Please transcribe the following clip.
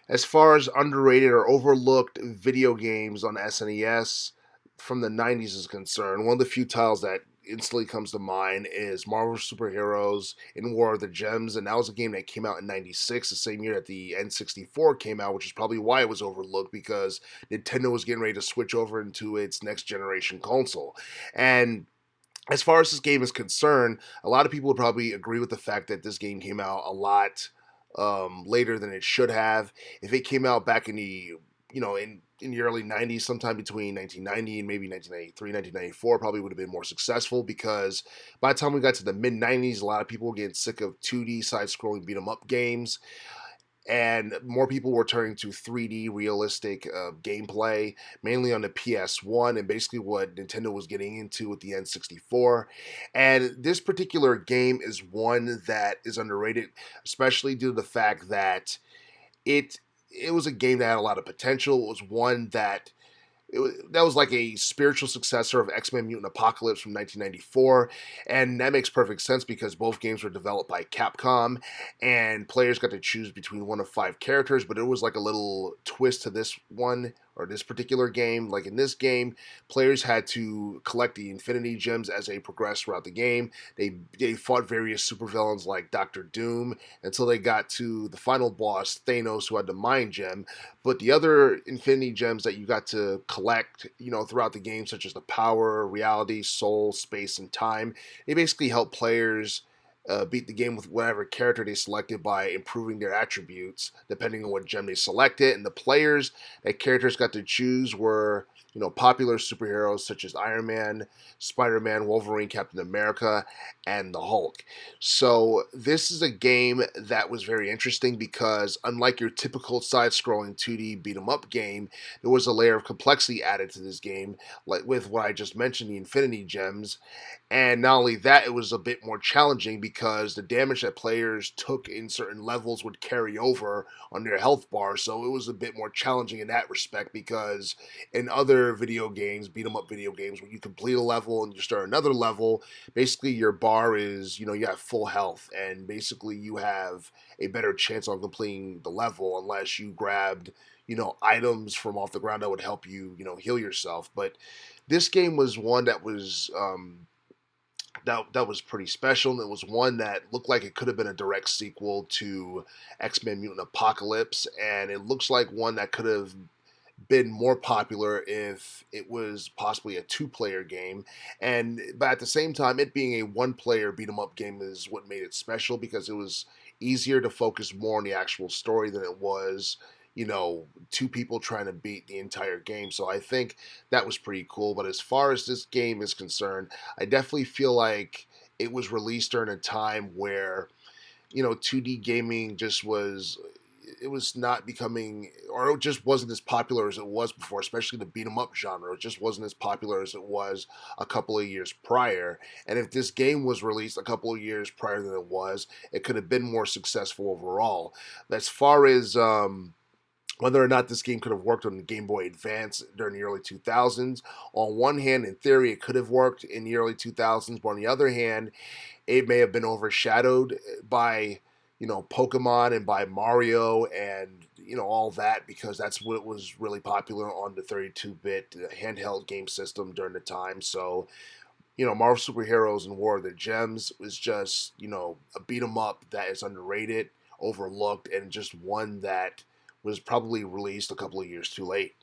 As far as underrated or overlooked video games on SNES from the 90s is concerned, one of the few titles that instantly comes to mind is Marvel Superheroes in War of the Gems, and that was a game that came out in 96, the same year that the N64 came out, which is probably why it was overlooked because Nintendo was getting ready to switch over into its next generation console. And as far as this game is concerned, a lot of people would probably agree with the fact that this game came out a lot later than it should have. If it came out back in the in the early 90s, sometime between 1990 and maybe 1993, 1994, probably would have been more successful because by the time we got to the mid 90s, a lot of people were getting sick of 2D side scrolling beat 'em up games and more people were turning to 3D realistic gameplay, mainly on the PS1, and basically what Nintendo was getting into with the N64. And this particular game is one that is underrated, especially due to the fact that it it was a game that had a lot of potential. It was one that was like a spiritual successor of X Men Mutant Apocalypse from 1994. And that makes perfect sense because both games were developed by Capcom and players got to choose between one of five characters. But it was like a little twist to this one or this particular game. Like in this game, players had to collect the Infinity Gems as they progressed throughout the game. They fought various supervillains like Doctor Doom until they got to the final boss, Thanos, who had the Mind Gem. But the other Infinity Gems that you got to collect, throughout the game, such as the Power, Reality, Soul, Space, and Time, they basically help players beat the game with whatever character they selected by improving their attributes depending on what gem they selected. And the players that characters got to choose were popular superheroes such as Iron Man, Spider-Man, Wolverine, Captain America, and the Hulk. So this is a game that was very interesting because unlike your typical side-scrolling 2D beat 'em up game, there was a layer of complexity added to this game, like with what I just mentioned, the Infinity Gems. And not only that, it was a bit more challenging because the damage that players took in certain levels would carry over on their health bar. So it was a bit more challenging in that respect because in other video games, beat 'em up video games, when you complete a level and you start another level, basically your bar is, you have full health and basically you have a better chance on completing the level unless you grabbed, items from off the ground that would help you, heal yourself. But this game was one that was that was pretty special, and it was one that looked like it could have been a direct sequel to X Men Mutant Apocalypse, and it looks like one that could have been more popular if it was possibly a two-player game. And but at the same time, it being a one-player beat 'em up game is what made it special because it was easier to focus more on the actual story than it was, two people trying to beat the entire game. So I think that was pretty cool. But as far as this game is concerned, I definitely feel like it was released during a time where 2D gaming just was it was not becoming or it just wasn't as popular as it was before, especially the beat 'em up genre. It just wasn't as popular as it was a couple of years prior. And if this game was released a couple of years prior than it was, it could have been more successful overall. As far as whether or not this game could have worked on the Game Boy Advance during the early 2000s. On one hand, in theory, it could have worked in the early 2000s, but on the other hand, it may have been overshadowed by Pokemon and by Mario and all that because that's what was really popular on the 32-bit handheld game system during the time. So Marvel Superheroes and War of the Gems was just a beat 'em up that is underrated, overlooked, and just one that was probably released a couple of years too late.